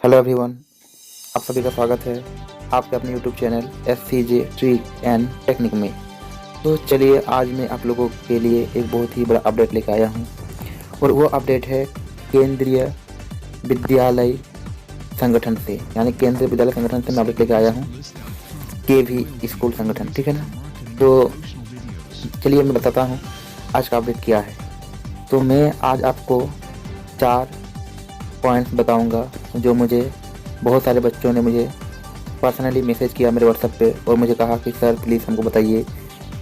Hello everyone, आप सभी का स्वागत है आपके अपने YouTube channel SCJ trick and technique में। तो चलिए आज मैं आप लोगों के लिए एक बहुत ही बड़ा अपडेट लेकर आया हूं और वो अपडेट है केंद्रीय विद्यालय संगठन से, यानी केंद्रीय विद्यालय संगठन से मैं अपडेट लेकर आया हूं, KV स्कूल संगठन, ठीक है ना। तो चलिए मैं बताता हूँ आज का अपडेट क्या है। तो मैं आज आपको 4 पॉइंट्स बताऊंगा जो मुझे बहुत सारे बच्चों ने मुझे पर्सनली मैसेज किया मेरे व्हाट्सएप पे और मुझे कहा कि सर प्लीज़ हमको बताइए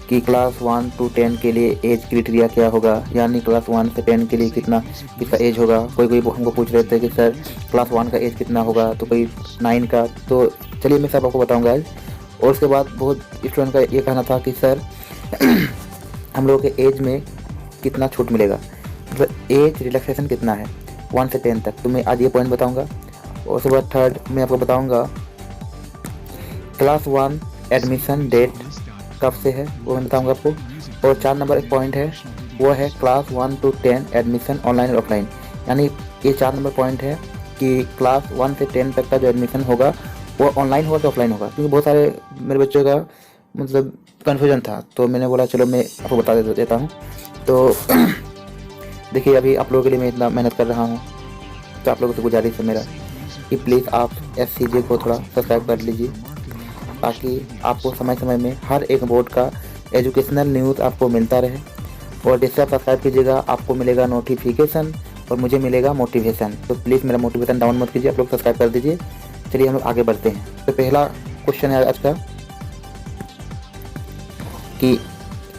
कि क्लास 1 to 10 के लिए एज क्राइटेरिया क्या होगा, यानी क्लास 1 से 10 के लिए किसका एज होगा। कोई हमको पूछ रहे थे कि सर क्लास 1 का एज कितना होगा, तो कोई 9 का। तो चलिए मैं सब आपको बताऊँगा आज। और उसके बाद बहुत स्टूडेंट का ये कहना था कि सर हम लोग के एज में कितना छूट मिलेगा, मतलब एज रिलैक्सेशन कितना है 1 से 10 तक। तो मैं आज ये पॉइंट बताऊंगा। और उसके बाद थर्ड मैं आपको बताऊंगा क्लास 1 एडमिशन डेट कब से है, वो मैं बताऊंगा आपको। और 4 नंबर एक पॉइंट है, वो है क्लास 1 to 10 एडमिशन ऑनलाइन और ऑफलाइन। यानी ये 4 नंबर पॉइंट है कि क्लास 1 से 10 तक का जो एडमिशन होगा वो ऑनलाइन होगा कि ऑफलाइन होगा, क्योंकि बहुत सारे मेरे बच्चों का मतलब कन्फ्यूजन था। तो मैंने बोला चलो मैं आपको बता देता हूँ। तो देखिए अभी आप लोगों के लिए मैं इतना मेहनत कर रहा हूँ, तो आप लोगों से गुजारिश है मेरा कि प्लीज़ आप SCJ को थोड़ा सब्सक्राइब कर लीजिए, ताकि आपको समय समय में हर एक बोर्ड का एजुकेशनल न्यूज़ आपको मिलता रहे। और जैसे आप सब्सक्राइब कीजिएगा आपको मिलेगा नोटिफिकेशन और मुझे मिलेगा मोटिवेशन। तो प्लीज़ मेरा मोटिवेशन डाउन मत कीजिए, आप लोग सब्सक्राइब कर दीजिए। चलिए हम लोग आगे बढ़ते हैं। तो पहला क्वेश्चन है आज का कि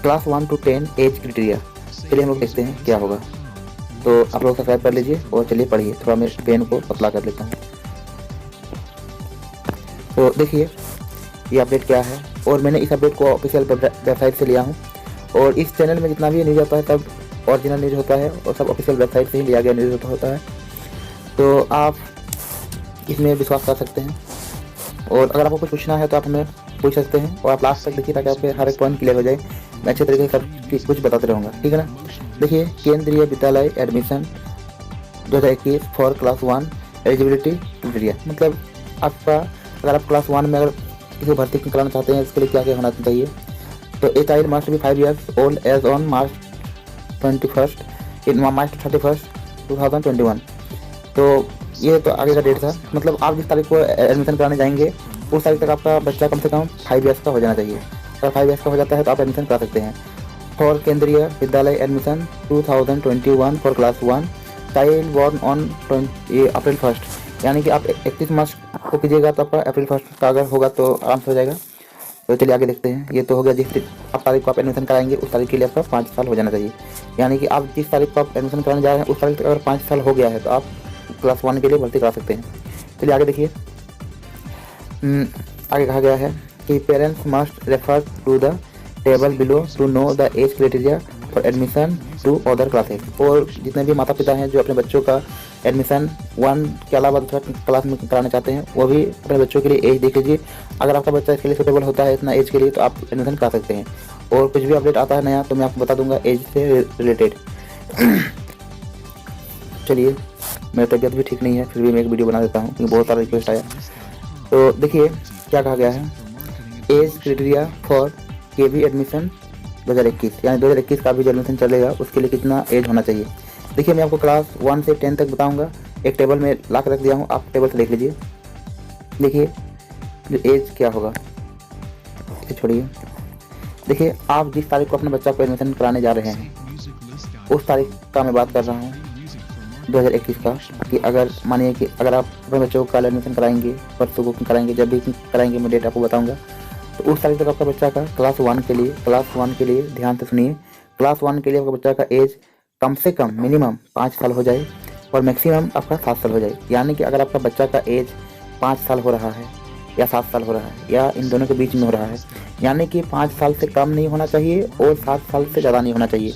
क्लास 1 to 10 एज क्राइटेरिया। चलिए हम लोग देखते हैं क्या होगा। तो आप लोग सब्सक्राइब कर लीजिए और चलिए पढ़िए। थोड़ा मैं पेन को पतला कर लेता हूँ। तो देखिए ये अपडेट क्या है, और मैंने इस अपडेट को ऑफिशियल वेबसाइट से लिया हूँ। और इस चैनल में जितना भी न्यूज़ आता है सब ओरिजिनल न्यूज़ होता है और सब ऑफिशियल वेबसाइट से ही लिया गया न्यूज़ होता है। तो आप इसमें विश्वास कर सकते हैं। और अगर आपको कुछ पूछना है तो आप हमें पूछ सकते हैं, और आप लास्ट तक देखिए ताकि आपके हर एक पॉइंट क्लियर हो जाए। मैं अच्छे तरीके से सब कुछ बताते रहूँगा, ठीक है ना। देखिए केंद्रीय विद्यालय admission 2021 for class 1 eligibility criteria, मतलब आपका अगर आप क्लास 1 में अगर किसी भर्ती कराना चाहते हैं इसके लिए क्या क्या होना चाहिए। तो a child must be 5 years old age on March 31 2021। तो ये तो आगे का डेट था, मतलब आप जिस तारीख को एडमिशन कराने जाएंगे उस तारीख तक आपका बच्चा कम से कम 5 years का हो जाना चाहिए। अगर 5 years का हो जाता है तो आप एडमिशन करा सकते हैं। फॉर केंद्रीय विद्यालय admission 2021 for class 1 child born on April 1, यानी कि आप 31 मार्च को कीजिएगा तो आपका अप्रैल 1 का अगर होगा तो आराम से हो जाएगा। तो चलिए आगे देखते हैं। ये तो हो गया जिस तारीख को आप एडमिशन कराएंगे उस तारीख के लिए आपका 5 साल हो जाना चाहिए। यानी कि आप जिस तारीख को आप एडमिशन कराने जा रहे हैं उस तारीख तक अगर 5 साल हो गया है तो आप क्लास 1 के लिए भर्ती करा सकते हैं। चलिए आगे देखिए। आगे कहा गया है कि parents must refer to the table below to know the age criteria for admission to other classes. और जितने भी माता पिता हैं जो अपने बच्चों का एडमिशन 1 के अलावा दूसरा क्लास में कराना चाहते हैं वो भी अपने बच्चों के लिए एज देख लीजिए। अगर आपका बच्चा इसके लिए सूटेबल होता है इतना एज के लिए तो आप एडमिशन करा सकते हैं। और कुछ भी अपडेट आता है नया तो मैं आपको बता दूंगा एज से रिलेटेड। चलिए मेरी तबीयत भी ठीक नहीं है फिर भी मैं एक वीडियो बना देता हूँ क्योंकि बहुत सारा रिक्वेस्ट आया। तो देखिए क्या कहा गया है, as criteria for KV admission 2021, यानी 2021 का भी जो एडमिशन चलेगा उसके लिए कितना एज होना चाहिए। देखिए मैं आपको क्लास 1 से 10 तक बताऊंगा। एक टेबल में ला कर रख दिया हूँ, आप टेबल से देख लीजिए। देखिए जो एज क्या होगा, ये छोड़िए। देखिए आप जिस तारीख को अपने बच्चा को एडमिशन कराने जा रहे हैं उस तारीख का मैं बात कर रहा हूँ 2021 का। कि अगर मानिए कि अगर आप अपने बच्चों को कल एडमिशन कराएंगे, परसों को कराएंगे, जब भी कराएंगे मैं डेट आपको बताऊंगा, तो उस तारीख तक आपका बच्चा का क्लास 1 के लिए ध्यान से सुनिए, क्लास 1 के लिए आपका बच्चा का एज कम से कम मिनिमम 5 साल हो जाए और मैक्सिमम आपका 7 साल हो जाए। यानी कि अगर आपका बच्चा का एज 5 साल हो रहा है या 7 साल हो रहा है या इन दोनों के बीच में हो रहा है, यानी कि 5 साल से कम नहीं होना चाहिए और 7 साल से ज़्यादा नहीं होना चाहिए।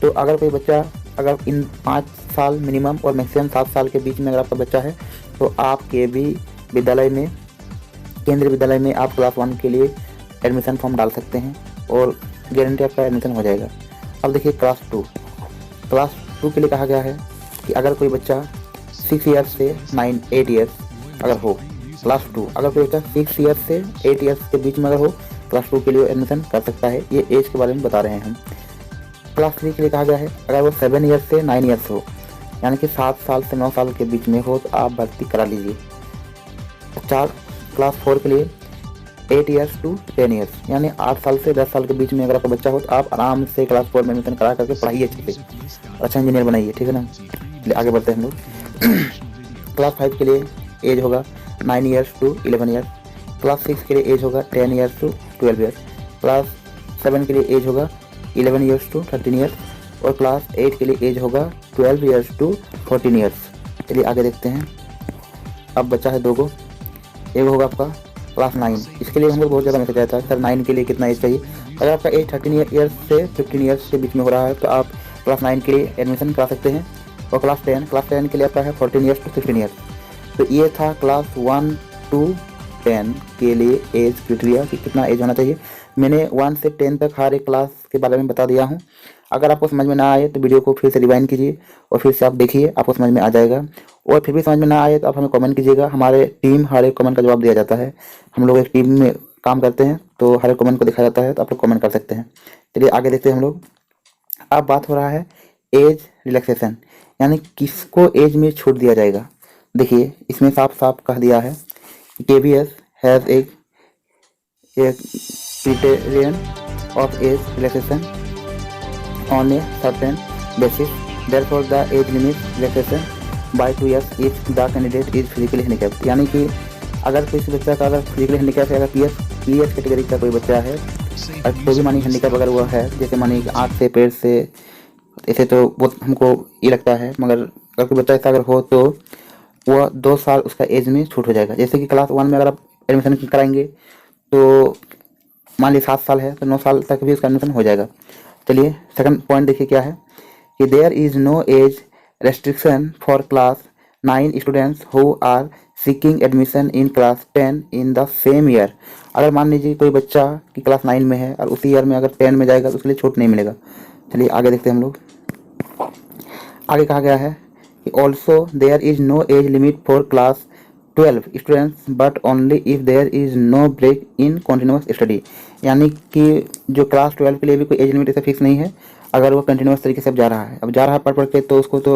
तो अगर कोई बच्चा अगर इन 5 साल मिनिमम और मैक्सिमम 7 साल के बीच में अगर आपका बच्चा है तो आप केंद्रीय विद्यालय में आप क्लास 1 के लिए एडमिशन फॉर्म डाल सकते हैं और गारंटी आपका एडमिशन हो जाएगा। अब देखिए क्लास 2 के लिए कहा गया है कि अगर कोई बच्चा 6 years से 8 years अगर हो, क्लास 2 अगर कोई बच्चा 6 ईयर्स से 8 ईयर्स के बीच में अगर हो, क्लास 2 के लिए एडमिशन कर सकता है। ये एज के बारे में बता रहे हैं हम। क्लास 3 के लिए कहा गया है अगर वो 7 ईयर्स से 9 ईयर्स हो, यानी कि 7 साल से 9 साल के बीच में हो, तो आप भर्ती करा लीजिए। क्लास 4 के लिए 8 ईयर्स टू 10 ईयर्स, यानी 8 साल से 10 साल के बीच में अगर आपका बच्चा हो, तो आप आराम से क्लास 4 में एडमिशन करा करके पढ़ाइए अच्छे से, अच्छा इंजीनियर बनाइए, ठीक है ना। चलिए आगे बढ़ते हैं हम लोग। क्लास 5 के लिए एज होगा 9 ईयर्स टू 11 ईयर्स। क्लास 6 के लिए एज होगा 10 ईयर्स टू 12 ईयर्स। क्लास 7 के लिए एज होगा 11 ईयर्स टू 13 ईयर्स। और क्लास 8 के लिए एज होगा 12 ईयर्स टू 14 ईयर्स। चलिए आगे देखते हैं। अब बच्चा है दो को, एक होगा आपका क्लास 9। इसके लिए हम लोग बहुत ज़्यादा मैसेज आया था सर 9 के लिए कितना एज चाहिए। अगर आपका एज 13 ईयर्स से 15 ईयर्स के बीच में हो रहा है, तो आप क्लास 9 के लिए एडमिशन करा सकते हैं। और क्लास 10 के लिए आपका है 14 ईयर्स टू 16 ईयर्स। तो ये था क्लास 1 टू 10 के लिए एज क्राइटेरिया कि कितना एज होना चाहिए। मैंने 1 से 10 तक हर एक क्लास के बारे में बता दिया हूँ। अगर आपको समझ में ना आए तो वीडियो को फिर से रिवाइंड कीजिए और फिर से आप देखिए, आपको समझ में आ जाएगा। और फिर भी समझ में ना आए तो आप हमें कमेंट कीजिएगा। हमारे टीम हर एक कमेंट का जवाब दिया जाता है। हम लोग एक टीम में काम करते हैं, तो हर एक कमेंट को दिखाया जाता है, तो आप लोग कमेंट कर सकते हैं। चलिए आगे देखते हैं हम लोग। अब बात हो रहा है एज रिलैक्सेशन, यानी किसको एज में छूट दिया जाएगा। देखिए इसमें साफ साफ कह दिया है KVS has a criterion of age relaxation on a certain basis. Therefore, the age limit relaxation by 2 years if the candidate is physically handicapped। यानी कि अगर किसी बच्चा का अगर फिजिकली हैंडिकैप है, अगर PS कैटेगरी का कोई बच्चा है, कोई भी मानी हैंडिकैप अगर हुआ है, जैसे मानी आँख से, पैर से, ऐसे तो बहुत हमको ये लगता है, मगर अगर कोई बच्चा ऐसा अगर हो तो वह 2 साल उसका एज में छूट हो जाएगा। जैसे कि क्लास 1 में अगर आप एडमिशन कराएंगे तो मान लीजिए 7 साल है, तो 9 साल तक भी उसका एडमिशन हो जाएगा। चलिए सेकंड पॉइंट देखिए क्या है कि there is no age restriction for class 9 students who are seeking admission in class 10 in the same year. अगर मान लीजिए कोई बच्चा कि क्लास 9 में है और उसी ईयर में अगर 10 में जाएगा तो उसके लिए छूट नहीं मिलेगा। चलिए आगे देखते हैं हम लोग। आगे कहा गया है कि also there is no age limit for class 12 students but only if there is no break in continuous study. यानी कि जो क्लास 12 के लिए भी कोई एज लिमिट ऐसा फिक्स नहीं है, अगर वो कंटिन्यूस तरीके से अब जा रहा है, पढ़ पढ़ के, तो उसको तो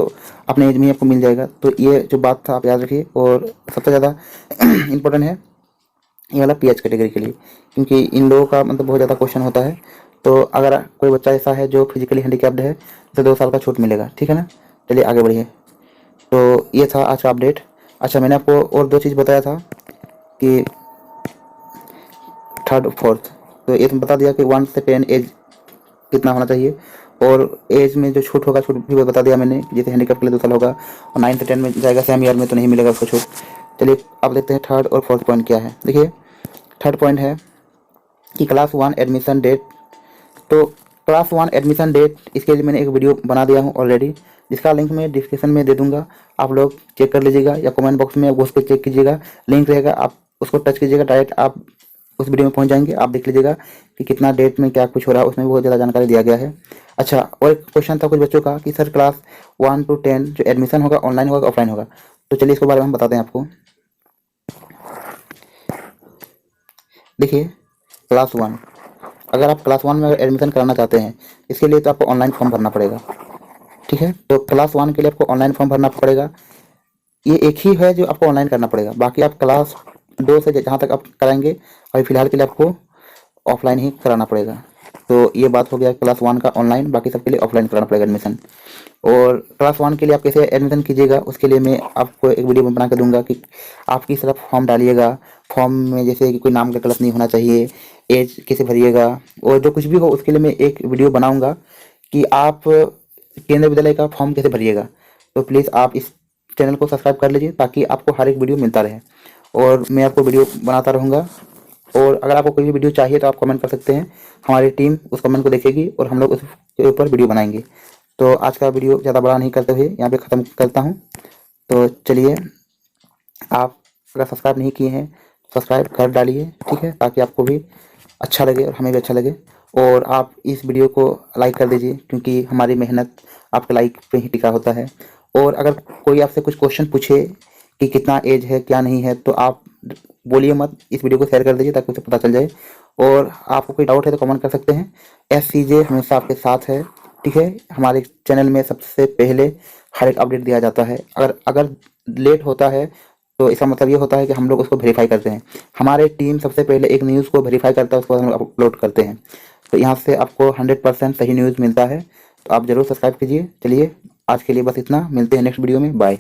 अपने एज में ही आपको मिल जाएगा। तो ये जो बात था आप याद रखिए। और सबसे ज़्यादा इम्पोर्टेंट है ये वाला PH कैटेगरी के लिए, क्योंकि इन लोगों का मतलब बहुत ज़्यादा क्वेश्चन होता है। तो अगर कोई बच्चा ऐसा है जो फिजिकली हैंडिकैप्ड है तो 2 साल का छूट मिलेगा, ठीक है ना। चलिए आगे बढ़िए। तो ये था आज का अपडेट। अच्छा, मैंने आपको और 2 चीज़ बताया था कि थर्ड फोर्थ, तो ये तो बता दिया कि 1 से 10 एज कितना होना चाहिए, और एज में जो छूट होगा, छूट भी बता दिया मैंने, जैसे हैंडीकैप के लिए 2 साल होगा, और 9 से 10 में जाएगा सेम ईयर में तो नहीं मिलेगा उसको छूट। चलिए अब देखते हैं थर्ड और फोर्थ पॉइंट क्या है। देखिए थर्ड पॉइंट है कि क्लास 1 एडमिशन डेट। तो क्लास 1 एडमिशन डेट, इसके लिए मैंने एक वीडियो बना दिया हूँ ऑलरेडी, जिसका लिंक मैं डिस्क्रिप्शन में दे दूंगा। आप लोग चेक कर लीजिएगा या कमेंट बॉक्स में उस पर चेक कीजिएगा, लिंक रहेगा, आप उसको टच कीजिएगा, डायरेक्ट आप उस वीडियो में पहुंच जाएंगे। आप देख लीजिएगा कि कितना डेट में क्या कुछ हो रहा है, उसमें बहुत ज़्यादा जानकारी दिया गया है। अच्छा, और एक क्वेश्चन था कुछ बच्चों का कि सर क्लास 1 टू 10 जो एडमिशन होगा ऑनलाइन होगा ऑफलाइन होगा। तो चलिए इसके बारे में हम बताते हैं आपको। देखिए क्लास 1, अगर आप क्लास 1 में अगर एडमिशन कराना चाहते हैं, इसके लिए तो आपको ऑनलाइन फॉर्म भरना पड़ेगा, ठीक है। तो क्लास 1 के लिए आपको ऑनलाइन फॉर्म भरना पड़ेगा। ये एक ही है जो आपको ऑनलाइन करना पड़ेगा, बाकी आप क्लास 2 से जहाँ तक आप कराएंगे, अभी फ़िलहाल के लिए आपको ऑफलाइन ही कराना पड़ेगा। तो ये बात हो गया क्लास 1 का ऑनलाइन, बाकी सबके लिए ऑफलाइन कराना पड़ेगा एडमिशन। और क्लास 1 के लिए आप कैसे एडमिशन कीजिएगा, उसके लिए मैं आपको एक वीडियो बना के दूंगा कि आप किस तरह फॉर्म डालिएगा। फॉर्म में जैसे कि कोई नाम का गलत नहीं होना चाहिए, एज कैसे भरिएगा, और जो कुछ भी हो उसके लिए मैं एक वीडियो बनाऊंगा कि आप केंद्रीय विद्यालय का फॉर्म कैसे भरिएगा। तो प्लीज़ आप इस चैनल को सब्सक्राइब कर लीजिए ताकि आपको हर एक वीडियो मिलता रहे, और मैं आपको वीडियो बनाता रहूँगा। और अगर आपको कोई भी वीडियो चाहिए तो आप कमेंट कर सकते हैं, हमारी टीम उस कमेंट को देखेगी और हम लोग उसके ऊपर वीडियो बनाएंगे। तो आज का वीडियो ज़्यादा बड़ा नहीं करते हुए यहाँ पे ख़त्म करता हूँ। तो चलिए, आप अगर सब्सक्राइब नहीं किए हैं सब्सक्राइब कर डालिए, ठीक है, ताकि आपको भी अच्छा लगे और हमें भी अच्छा लगे। और आप इस वीडियो को लाइक कर दीजिए, क्योंकि हमारी मेहनत आपके लाइक पे ही टिका होता है। और अगर कोई आपसे कुछ क्वेश्चन पूछे कि कितना एज है क्या नहीं है, तो आप बोलिए मत, इस वीडियो को शेयर कर दीजिए ताकि उसे पता चल जाए। और आपको कोई डाउट है तो कमेंट कर सकते हैं। FCJ हमेशा आपके साथ है, ठीक है। हमारे चैनल में सबसे पहले हर एक अपडेट दिया जाता है। अगर अगर लेट होता है तो इसका मतलब ये होता है कि हम लोग उसको वेरीफाई करते हैं। हमारी टीम सबसे पहले एक न्यूज़ को वेरीफाई करता है, उसको हम अपलोड करते हैं। तो यहाँ से आपको 100% सही न्यूज़ मिलता है। तो आप ज़रूर सब्सक्राइब कीजिए। चलिए आज के लिए बस इतना, मिलते हैं नेक्स्ट वीडियो में, बाय।